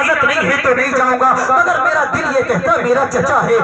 اجازت نہیں ہے تو نہیں جاؤں گا، مگر میرا دل یہ کہتا میرا چچا ہے،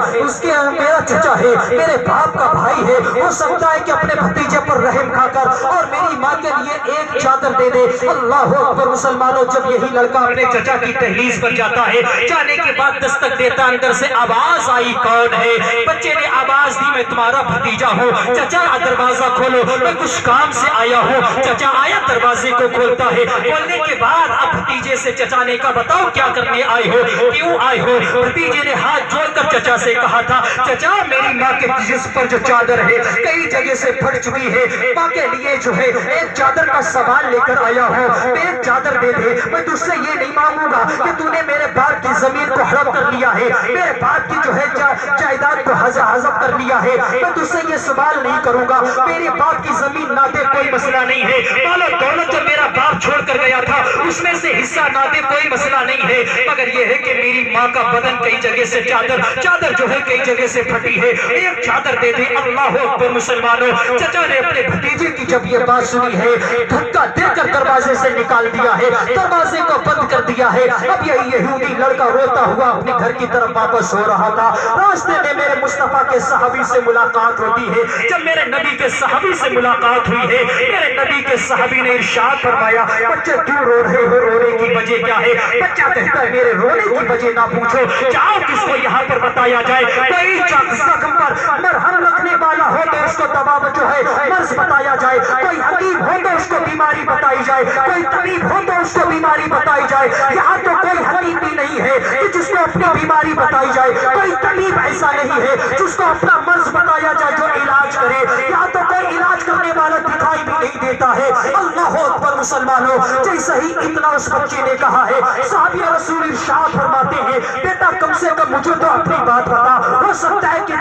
میرا چچا ہے، میرے باپ کا بھائی ہے، ہو سکتا ہے کہ اپنے بھتیجے پر رحم کھا کر اور میری ماں کے لیے ایک چادر دے دے۔ اللہ اکبر مسلمانوں، جب یہی لڑکا اپنے چچا کی دہلیز پر جاتا ہے، جانے کے بعد دستک دیتا، اندر سے آواز آئی کون ہے؟ بچے نے آواز دی میں تمہارا بھتیجا ہوں۔ چچا دروازہ کھولو، میں کچھ کام سے آیا ہوں۔ چچا آیا، دروازے کو کھولتا ہے، کھولنے کے بعد اب بھتیجے سے چچا نے کہا بتاؤ کیا کرنے آئے ہو، کیوں آئے ہو؟ بھتیجے نے ہاتھ جوڑ کر چچا سے کہا تھا چچا میری ماں کے جسم پر جو چادر ہے کئی جگہ سے پھٹ چکی ہے، ماں کے لیے جو ہے ایک چادر کا سامان لے کر آیا ہوں، ایک چادر دے دے۔ میں تجھ سے یہ نہیں مانگوں گا کہ تو نے میرے باپ کی زمین کو ہڑپ کر لیا ہے، میرے باپ کی جو ہے جائیداد کو حذف کر لیا ہے، میں تجھ سے یہ سوال نہیں کروں گا۔ میرے باپ کی زمین نہ دے کوئی مسئلہ نہیں ہے، مال و دولت جو میرا باپ چھوڑ کر گیا تھا اس میں سے حصہ نہ دے کوئی مسئلہ نہیں ہے، مگر یہ ہے کہ میری ماں کا بدن کئی جگہ سے چادر جو ہے کئی جگہ سے پھٹی ہے، ایک چادر دے دے۔ اللہ اکبر مسلمانوں، چچا نے اپنے بھتیجے کی جب یہ بات سنی ہے دھکا دے کر دروازے سے نکال دیا ہے، دروازے کو بند کر دیا ہے۔ اب یہی یہودی لڑکا روتا ہوا اپنے گھر کی طرف واپس ہو رہا تھا، راستے میں میرے مصطفیٰ کے صحابی سے ملاقات ہوتی ہے۔ جب میرے نبی کے صحابی سے ملاقات ہوئی ہے، میرے نبی کے صحابی نے ارشاد فرمایا بچے کیوں رو رہے ہو، رونے کی وجہ کیا ہے؟ بچہ کہتا ہے میرے رونے کی وجہ نہ پوچھو، جاؤ کس کو یہاں پر بتایا جائے، کوئی زخم پر مرہم لگنے والا ہو تو اس کو دوا جو ہے مرض بتایا جائے، کوئی حکیم ہو تو اس کو بیماری بتائی جائے، کوئی طبیب ہو تو اس کو بیماری بتائی جائے۔ یہاں تو کوئی حکیم بھی نہیں ہے کہ جس کو اپنی بیماری بتائی جائے، کوئی طبیب ایسا نہیں ہے جس کو اپنا مرض بتایا جائے جو علاج کرے، یہاں تو کوئی علاج کرنے والا دکھائی بھی نہیں دیتا ہے۔ اللہ اکبر مسلمانوں، جیسے ہی اتنا اس بچے نے کہا ہے صحابی رسول ارشاد فرماتے ہیں بیٹا کم سے کم مجھے تو اپنی بات بتا، ہو سکتا ہے کہ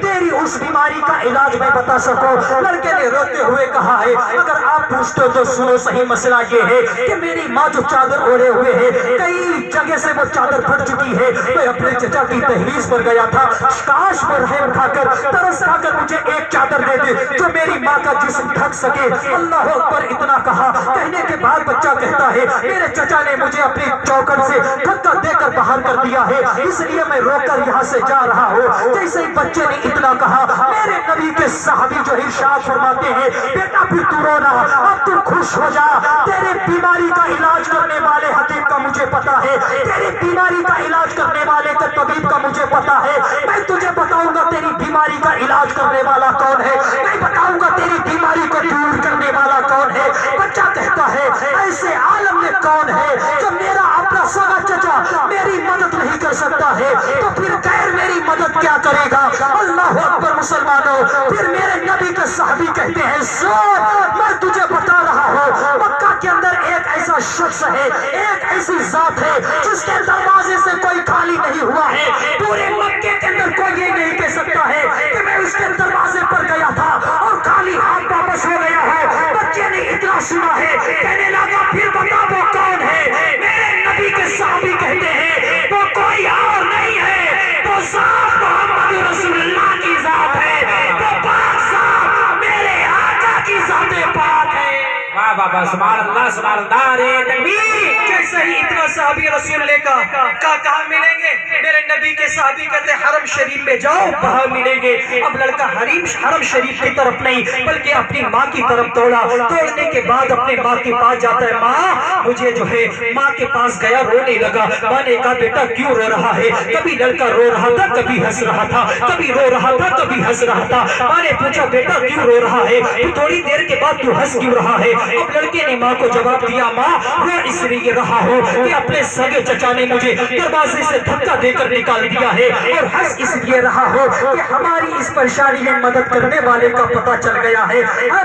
تیری اس بیماری کا علاج میں بتا سکوں۔ لڑکے نے روتے ہوئے کہا ہے اگر آپ پوچھتے تو سنو صحیح مسئلہ یہ ہے کہ میری ماں جو چادر اوڑے ہوئے ہے کئی جگہ سے وہ چادر پھٹ چکی ہے، میں اپنے چچا کی دہلیز پر گیا تھا، کاش وہ رحم کھا کر ترس کھا کر مجھے ایک چادر دے دے جو میری ماں کا جسم ڈھک سکے۔ اللہ اکبر، اتنا کہا، کہنے کے بعد بچہ کہتا ہے میرے چچا نے مجھے اپنی چوکھٹ سے دھکا دے کر باہر کر دیا ہے، اس لیے میں رو کر یہاں سے جا رہا ہوں۔ جیسے ہی بچے نے اتنا کہا میرے نبی کے صحابی جو ارشاد فرماتے ہیں بیٹا پھر تو رونا، اب تو خوش ہو جا، تیرے بیماری کا علاج کرنے والے حکیم کا مجھے پتا ہے، تیری بیماری کا علاج کرنے والے کا طبیب کا مجھے پتا ہے، میں تجھے بتاؤں گا تیری بیماری کا علاج کرنے والا کون ہے، میں بتاؤں گا تیری بیماری کو دور کرنے والا کون ہے۔ بچہ کہتا ہے ایسے عالم میں کون ہے جو میرا اپنا سگا چچا میری مدد نہیں کر سکتا ہے تو پھر غیر میری مدد کیا کرے گا۔ اللہ اکبر مسلمانوں، پھر میرے نبی کے صحابی کہتے ہیں سن میں تجھے بتا رہا ہوں مکہ کے اندر ایک ایسا شخص ہے، ایک ایسی ذات ہے جس کے دروازے سے کوئی خالی نہیں ہوا ہے، پورے مکے کے اندر کوئی یہ نہیں کہہ سکتا ہے کہ میں اس کے دروازے پر گیا تھا اور خالی ہاتھ واپس ہو گیا ہوں۔ بچے نے اتنا سنا ہے، کہنے لگا پھر بتا وہ کون ہے؟ میرے نبی کے صحابی کہتے ہیں وہ کوئی اور نہیں ہے، وہ ذات محمد رسول اللہ کی ذات ہے، وہ پاک ذات میرے آقا کی ذات پاک ہے۔ واہ واہ واہ، سبحان اللہ سبحان اللہ، رے تکبیر۔ جیسے ہی اتنا صحابی رسول نے کہاں ملیں گے؟ میرے نبی کے صحابی کہتے حرم شریف میں جاؤ وہاں ملیں گے۔ اب لڑکا حرم شریف کی طرف نہیں بلکہ اپنی ماں کی طرف توڑنے کے بعد اپنے ماں کے پاس جاتا ہے، ماں مجھے جو ہے ماں کے پاس گیا، رونے لگا۔ ماں نے کہا بیٹا کیوں رو رہا ہے؟ کبھی لڑکا رو رہا تھا کبھی ہنس رہا تھا، کبھی رو رہا تھا کبھی ہنس رہا تھا۔ ماں نے پوچھا بیٹا کیوں رو رہا ہے؟ تھوڑی دیر کے بعد تو ہنس کیوں رہا ہے؟ اب لڑکے نے ماں کو جواب دیا ماں رو اس لیے رہا ہوں کہ اپنے سگے چچا نے مجھے دروازے سے دھکا دے کر نکال دیا ہے، اور ہنس اس لیے رہا ہوں کہ ہماری اس پریشانی میں مدد کرنے والے کا پتہ چل گیا ہے۔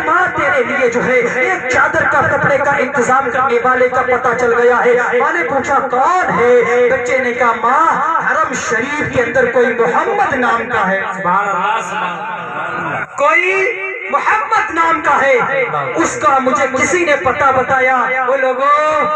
ماں تیرے لیے جو ہے ایک چادر کا کپڑے کا انتظام کرنے والے کا پتہ چل گیا ہے۔ ماں نے پوچھا کون ہے؟ بچے نے کہا ماں حرم شریف کے اندر کوئی محمد نام کا ہے، سبحان اللہ سبحان اللہ، کوئی محمد نام کا ہے، اس کا مجھے کسی نے پتہ بتایا۔ وہ لوگوں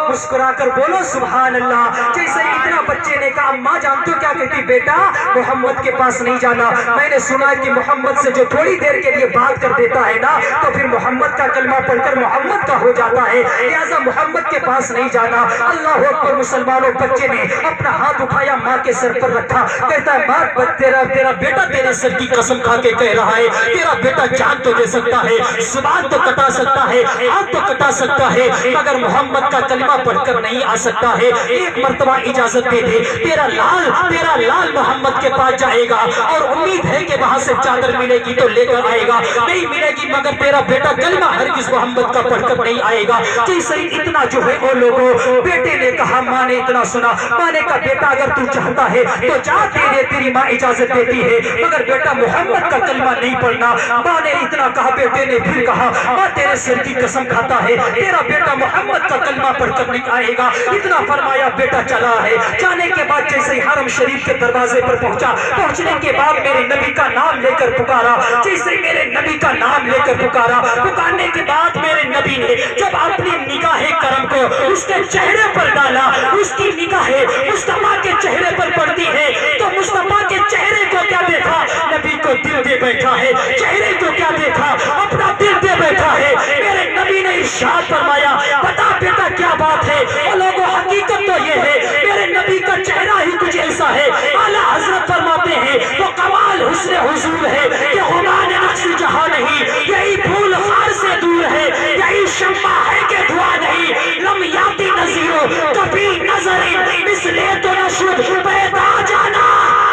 مسکرا کر بولو سبحان اللہ۔ جیسے اتنا بچے نے کہا اماں جانتے ہو کیا کہتی؟ بیٹا محمد کے پاس نہیں جانا، میں نے سنا کہ محمد سے جو تھوڑی دیر کے لیے بات کر دیتا ہے نا تو پھر محمد کا کلمہ پڑھ کر محمد کا ہو جاتا ہے، لہذا محمد کے پاس نہیں جانا۔ اللہ اکبر مسلمانوں، بچے نے اپنا ہاتھ اٹھایا، ماں کے سر پر رکھا، کہتا ہے ماں تیرا بیٹا تیرے سر کی قسم کھا کے کہہ رہا ہے، تیرا بیٹا جان تو دے سکتا ہے، زبان تو کٹا سکتا ہے، ہاتھ تو کٹا سکتا ہے، مگر محمد کا کلمہ پڑھ کر نہیں آ سکتا ہے، ایک مرتبہ اجازت دے دے، تیرا لال محمد کے پاس جائے گا اور امید ہے کہ وہاں سے چادر ملے گی تو لے کر آئے گا، نہیں ملے گی مگر تیرا بیٹا کلمہ ہرگز محمد کا پڑھ کر نہیں آئے گا۔ جیسے اتنا جو ہے وہ لوگوں، بیٹے نے کہا، ماں نے اتنا سنا، ماں نے کہا بیٹا اگر تو چاہتا ہے تو جا دے دے، تیری ماں اجازت دیتی ہے، مگر بیٹا محمد کا کلمہ نہیں پڑھنا۔ ماں نے اتنا کہا، بیٹے نے پھر کہا ماں تیرے سر کی قسم کھاتا ہے، تیرا بیٹا محمد کا کلمہ پڑھ کر نہیں آئے گا، اتنا فرمایا، بیٹا چلا ہے۔ جانے کے بعد جیسے ہی حرم شریف کے دروازے پر پہنچا، پہنچنے کے بعد میرے نبی کا نام لے کر پکارا، جیسے میرے نبی کا نام لے کر پکارا، پکارنے کے بعد میرے نبی نے جب اپنی نگاہ کرم کو اس کے چہرے پر ڈالا، اس کی نگاہیں مصطفیٰ کے چہرے پر پڑتی ہے تو مصطفیٰ کے چہرے کو کیا دیکھا؟ نبی کو دل دے بیٹھا ہے، چہرے کو کیا دیکھا؟ اپنا دل دے بیٹھا ہے۔ میرے نبی نے ارشاد فرمایا، بتا بیٹا کیا بات ہے؟ اور لوگوں حقیقت تو یہ ہے، میرے نبی کا چہرہ ہی کچھ ایسا ہے، اعلیٰ حضرت فرماتے ہیں وہ کمال حسن حضور ہے کہ غبار نقش جہاں نہیں، یہی پھول خار سے دور ہے، یہی شمع ہے کہ دھواں نہیں، لم یاتی نظیرو کبھی نظر مثلے تو نشد پیدا جانا،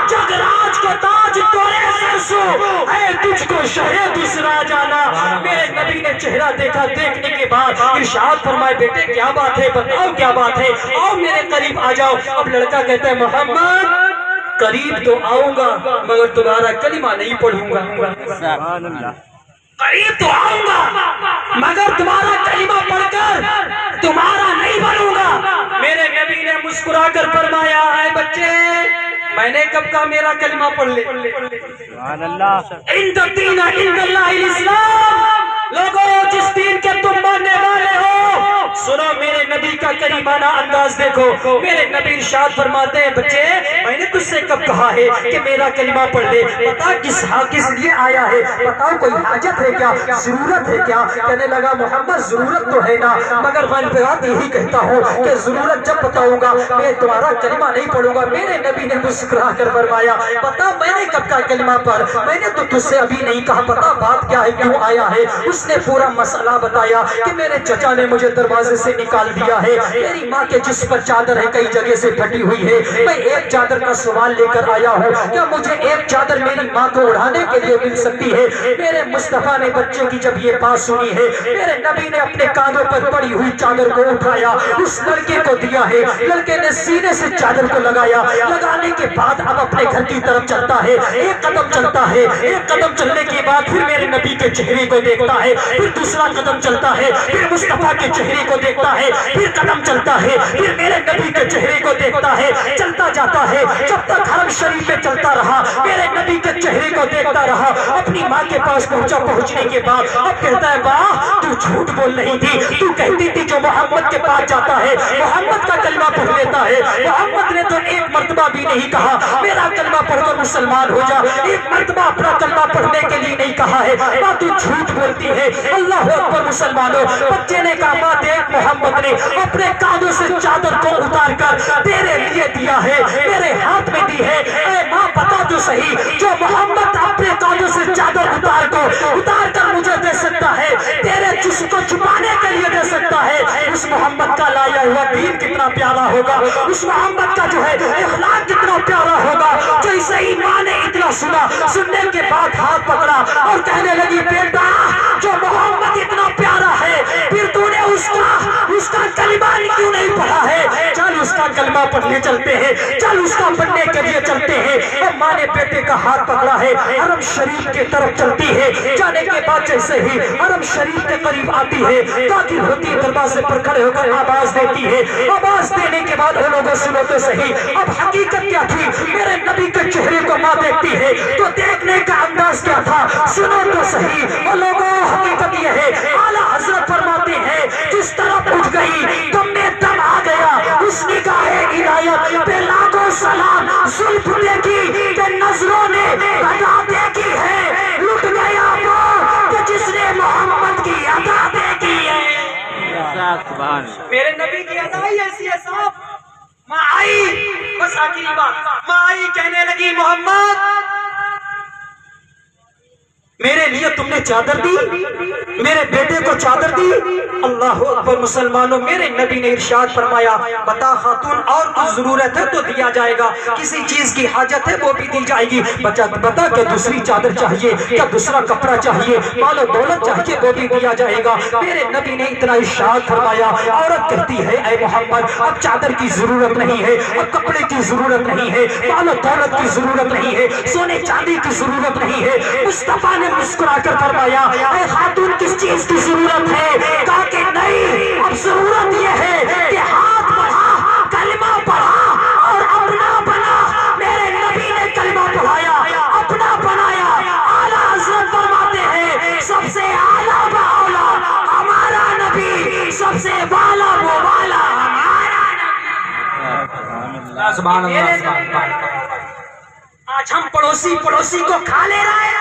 جگ راج کو تاج تورے سرسو اے تجھ کو شہ دوسرا جانا۔ میرے نبی نے چہرہ دیکھا، دیکھنے کے بعد ارشاد فرمائے، بیٹے کیا بات ہے؟ بتاؤ کیا بات ہے، آؤ میرے قریب آ جاؤ۔ اب لڑکا کہتا ہے محمد قریب تو آؤں گا مگر تمہارا کلمہ نہیں پڑھوں گا، قریب تو آؤں گا مگر تمہارا کلمہ پڑھ کر تمہارا نہیں بنوں گا۔ میرے نبی نے مسکرا کر فرمایا، اے بچے میں نے کب کہا میرا کلمہ پڑھ لے؟ ان الدین عند اللہ الاسلام، لوگوں جس دین کے تم ماننے والے ہو سنو، میرے نبی کا کریمانہ انداز دیکھو۔ میرے نبی ارشاد فرماتے ہیں، بچے میں نے تجھ سے کب کہا ہے کہ میرا کلمہ پڑھ لے؟ بتا کس لیے آیا ہے؟ بتاؤ کوئی حاجت ہے کیا؟ ضرورت ہے کیا؟ کہنے لگا محمد ضرورت تو ہے نا، مگر میں بات یہی کہتا ہوں کہ ضرورت جب بتاؤں گا میں تمہارا کلمہ نہیں پڑھوں گا۔ میرے نبی نے مسکرا کر فرمایا، بتا میں نے کب کا کلمہ پڑھ؟ میں نے تو تجھ سے ابھی نہیں کہا، بتا بات کیا ہے، کیوں آیا ہے؟ اس نے پورا مسئلہ بتایا کہ میرے چچا نے مجھے دروازے سے نکال دیا ہے، میری ماں کے جسم پر چادر ہے کئی جگہ سے پھٹی ہوئی ہے، میں ایک چادر کا سوال لے کر آیا ہوں، کیا مجھے ایک چادر میری ماں کو اڑانے کے لیے مل سکتی ہے؟ میرے مصطفیٰ نے بچے کی جب یہ بات سنی ہے، میرے نبی نے اپنے کاندھوں پر پڑی ہوئی چادر کو اٹھایا، اس لڑکے کو دیا ہے، لڑکے نے سینے سے چادر کو لگایا، لگانے کے بعد اب اپنے گھر کی طرف چلتا ہے، ایک قدم چلتا ہے، ایک قدم چلنے کے بعد پھر میرے نبی کے چہرے کو دیکھتا ہے، پھر دوسرا قدم چلتا ہے، پھر مصطفیٰ کے چہرے کو دیکھتا ہے، پھر قدم چلتا ہے، پھر میرے نبی کے چہرے کو دیکھتا ہے، چلتا جاتا ہے، جب تک حرم شریف میں چلتا رہا میرے نبی کے چہرے کو دیکھتا رہا۔ اپنی ماں کے پاس پہنچا، پہنچنے کے بعد اب کہتا ہے ماں تو جھوٹ بول رہی تھی، تو کہتی تھی جو محمد کے پاس جاتا ہے محمد کا کلمہ پڑھ لیتا ہے، محمد نے تو ایک مرتبہ بھی نہیں کہا میرا کلمہ پڑھ کر مسلمان ہو جا، ایک مرتبہ اپنا کلمہ پڑھنے کے لیے نہیں کہا ہے، ماں تو جھوٹ بولتی ہے۔ اللہ اکبر مسلمانوں، بچے نے کہا ماں دیکھ محمد نے اپنے کاندھوں سے چادر کو اتار کر تیرے لیے دیا ہے، میرے ہاتھ میں دی ہے، اے ماں بتا تو صحیح جو محمد اپنے کاندھوں سے چادر اتار کر مجھے دے سکتا ہے، تیرے جسم کو چھپانے کے لیے دے سکتا ہے، اس محمد کا لایا ہوا دین کتنا پیارا ہوگا، اس محمد کا جو ہے اخلاق کتنا پیارا ہوگا۔ جو اسے ہی ماں نے اتنا سنا، سننے کے بعد ہاتھ پکڑا اور کہنے لگی بیٹا جو محمد اتنا پیارا ہے پھر تو نے اس کا کلمہ کیوں نہیں پڑھا ہے؟ چل اس کا کلمہ پڑھنے چلتے ہیں، چل اس کا پڑھنے کے لیے چلتے ہیں۔ اور ماں نے بیٹے کا ہاتھ پکڑا ہے، حرم شریف کے طرف چلتی ہے، جانے کے بعد جیسے ہی حرم شریف کے قریب آتی ہے داخل ہوتی ہے، دروازے پر کھڑے ہو کر آواز دیتی ہے، آواز دینے کے بعد وہ لوگوں سنو تو صحیح اب حقیقت کیا تھی۔ میرے نبی کے چہرے کو ماں دیکھتی ہے تو دیکھنے کا انداز کیا تھا، سنو تو صحیح۔ اور لوگوں حقیقت یہ ہے، اعلیٰ حضرت فرماتے ہیں جس طرف اٹھ گئی دم میں دم آ گیا، اس نگاہ عنایت پہ لاکھوں میرے نبی کی ادائی ایسی ہے صاحب، ماں آئی، بس آخری بات، ماں آئی کہنے لگی محمد میرے لیے تم نے چادر دی، میرے بیٹے کو چادر دی۔ اللہ اکبر مسلمانوں، میرے نبی نے ارشاد فرمایا بتا خاتون اور کچھ ضرورت ہے تو دیا جائے گا، کسی چیز کی حاجت ہے وہ بھی دی جائے گی، بتا کہ دوسری چادر چاہیے کیا دوسرا کپڑا چاہیے، مال و دولت چاہیے وہ بھی دیا جائے گا۔ میرے نبی نے اتنا ارشاد فرمایا، عورت کہتی ہے اے محمد اب چادر کی ضرورت نہیں ہے، اب کپڑے کی ضرورت نہیں ہے، مال و دولت کی ضرورت نہیں ہے، سونے چاندی کی ضرورت نہیں ہے۔ مصطفیٰ نے مسکرا کر فرمایا اے خاتون کس چیز کی ضرورت ہے؟ کہا کہ نہیں، اب ضرورت یہ ہے کہ ہاتھ بڑھا، کلمہ پڑھا اور اپنا بنا۔ میرے نبی نے کلمہ پڑھایا، اپنا بنایا۔ اعلیٰ حضرت فرماتے ہیں سب سے اعلیٰ باولا ہمارا نبی، سب سے بالا وہ والا ہمارا نبی۔ سبحان اللہ۔ آج ہم پڑوسی کو کھا لے رہے ہیں،